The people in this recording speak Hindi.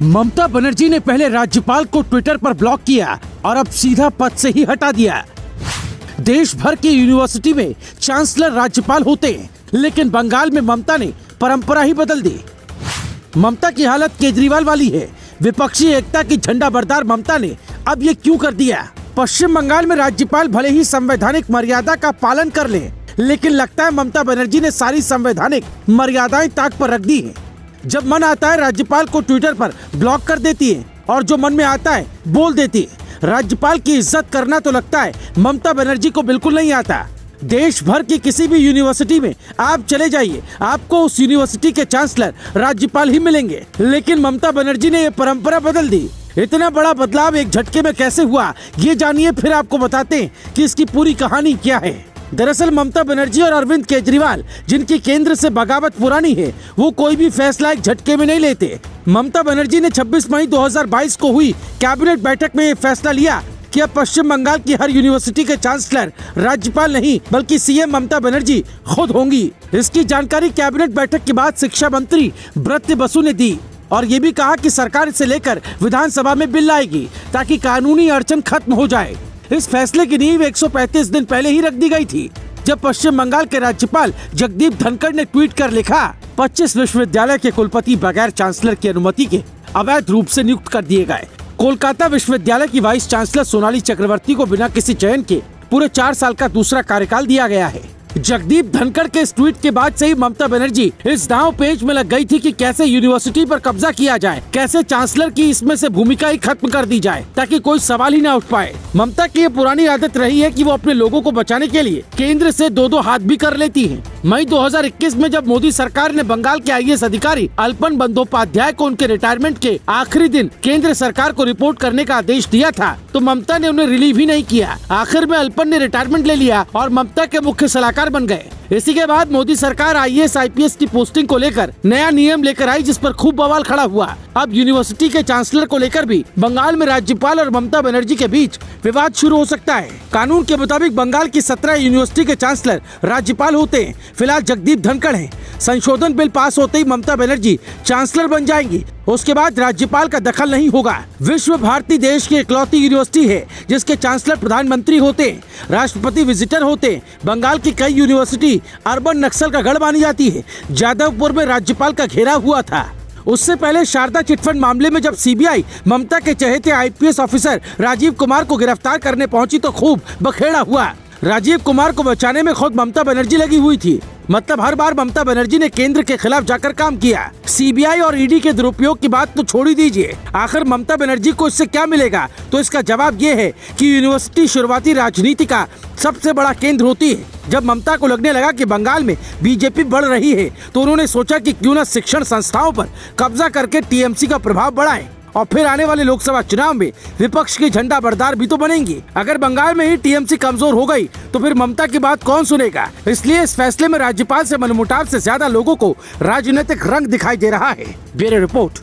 ममता बनर्जी ने पहले राज्यपाल को ट्विटर पर ब्लॉक किया और अब सीधा पद से ही हटा दिया। देश भर की यूनिवर्सिटी में चांसलर राज्यपाल होते हैं, लेकिन बंगाल में ममता ने परंपरा ही बदल दी। ममता की हालत केजरीवाल वाली है। विपक्षी एकता की झंडा बरदार ममता ने अब ये क्यों कर दिया? पश्चिम बंगाल में राज्यपाल भले ही संवैधानिक मर्यादा का पालन कर ले, लेकिन लगता है ममता बनर्जी ने सारी संवैधानिक मर्यादाएं ताक पर रख दी हैं। जब मन आता है राज्यपाल को ट्विटर पर ब्लॉक कर देती है और जो मन में आता है बोल देती है। राज्यपाल की इज्जत करना तो लगता है ममता बनर्जी को बिल्कुल नहीं आता। देश भर की किसी भी यूनिवर्सिटी में आप चले जाइए, आपको उस यूनिवर्सिटी के चांसलर राज्यपाल ही मिलेंगे, लेकिन ममता बनर्जी ने ये परंपरा बदल दी। इतना बड़ा बदलाव एक झटके में कैसे हुआ, ये जानिए, फिर आपको बताते हैं कि इसकी पूरी कहानी क्या है। दरअसल ममता बनर्जी और अरविंद केजरीवाल, जिनकी केंद्र से बगावत पुरानी है, वो कोई भी फैसला एक झटके में नहीं लेते। ममता बनर्जी ने 26 मई 2022 को हुई कैबिनेट बैठक में ये फैसला लिया कि अब पश्चिम बंगाल की हर यूनिवर्सिटी के चांसलर राज्यपाल नहीं बल्कि सीएम ममता बनर्जी खुद होंगी। इसकी जानकारी कैबिनेट बैठक के बाद शिक्षा मंत्री ब्रत्य बसु ने दी और ये भी कहा कि सरकार इसे लेकर विधानसभा में बिल लाएगी ताकि कानूनी अड़चन खत्म हो जाए। इस फैसले की नींव 135 दिन पहले ही रख दी गई थी, जब पश्चिम बंगाल के राज्यपाल जगदीप धनखड़ ने ट्वीट कर लिखा, 25 विश्वविद्यालय के कुलपति बगैर चांसलर की अनुमति के अवैध रूप से नियुक्त कर दिए गए। कोलकाता विश्वविद्यालय की वाइस चांसलर सोनाली चक्रवर्ती को बिना किसी चयन के पूरे 4 साल का दूसरा कार्यकाल दिया गया है। जगदीप धनखड़ के इस ट्वीट के बाद से ही ममता बनर्जी इस दांव पेच में लग गई थी कि कैसे यूनिवर्सिटी पर कब्जा किया जाए, कैसे चांसलर की इसमें से भूमिका ही खत्म कर दी जाए ताकि कोई सवाल ही न उठ पाए। ममता की ये पुरानी आदत रही है कि वो अपने लोगों को बचाने के लिए केंद्र से 2-2 हाथ भी कर लेती है। मई 2021 में जब मोदी सरकार ने बंगाल के आईएएस अधिकारी अल्पन बंदोपाध्याय को उनके रिटायरमेंट के आखिरी दिन केंद्र सरकार को रिपोर्ट करने का आदेश दिया था, तो ममता ने उन्हें रिलीव ही नहीं किया। आखिर में अल्पन ने रिटायरमेंट ले लिया और ममता के मुख्य सलाहकार बन गए। इसी के बाद मोदी सरकार आईएएस आईपीएस की पोस्टिंग को लेकर नया नियम लेकर आई, जिस पर खूब बवाल खड़ा हुआ। अब यूनिवर्सिटी के चांसलर को लेकर भी बंगाल में राज्यपाल और ममता बनर्जी के बीच विवाद शुरू हो सकता है। कानून के मुताबिक बंगाल की 17 यूनिवर्सिटी के चांसलर राज्यपाल होते हैं। फिलहाल जगदीप धनखड़ हैं। संशोधन बिल पास होते ही ममता बनर्जी चांसलर बन जाएंगी। उसके बाद राज्यपाल का दखल नहीं होगा। विश्व भारती देश की इकलौती यूनिवर्सिटी है जिसके चांसलर प्रधानमंत्री होते हैं, राष्ट्रपति विजिटर होते हैं। बंगाल की कई यूनिवर्सिटी अर्बन नक्सल का गढ़ मानी जाती है। जादवपुर में राज्यपाल का घेराव हुआ था। उससे पहले शारदा चिटफंड मामले में जब सीबीआई ममता के चहेते आईपीएस ऑफिसर राजीव कुमार को गिरफ्तार करने पहुंची तो खूब बखेड़ा हुआ। राजीव कुमार को बचाने में खुद ममता बनर्जी लगी हुई थी। मतलब हर बार ममता बनर्जी ने केंद्र के खिलाफ जाकर काम किया। सीबीआई और ईडी के दुरुपयोग की बात तो छोड़ ही दीजिए, आखिर ममता बनर्जी को इससे क्या मिलेगा? तो इसका जवाब ये है कि यूनिवर्सिटी शुरुआती राजनीति का सबसे बड़ा केंद्र होती है। जब ममता को लगने लगा कि बंगाल में बीजेपी बढ़ रही है, तो उन्होंने सोचा कि क्यों न शिक्षण संस्थाओं पर कब्जा करके टीएमसी का प्रभाव बढ़ाएं और फिर आने वाले लोकसभा चुनाव में विपक्ष की झंडा बरदार भी तो बनेंगी। अगर बंगाल में ही टीएमसी कमजोर हो गई तो फिर ममता की बात कौन सुनेगा? इसलिए इस फैसले में राज्यपाल से मनमुटाव से ज्यादा लोगों को राजनीतिक रंग दिखाई दे रहा है। Bureau report.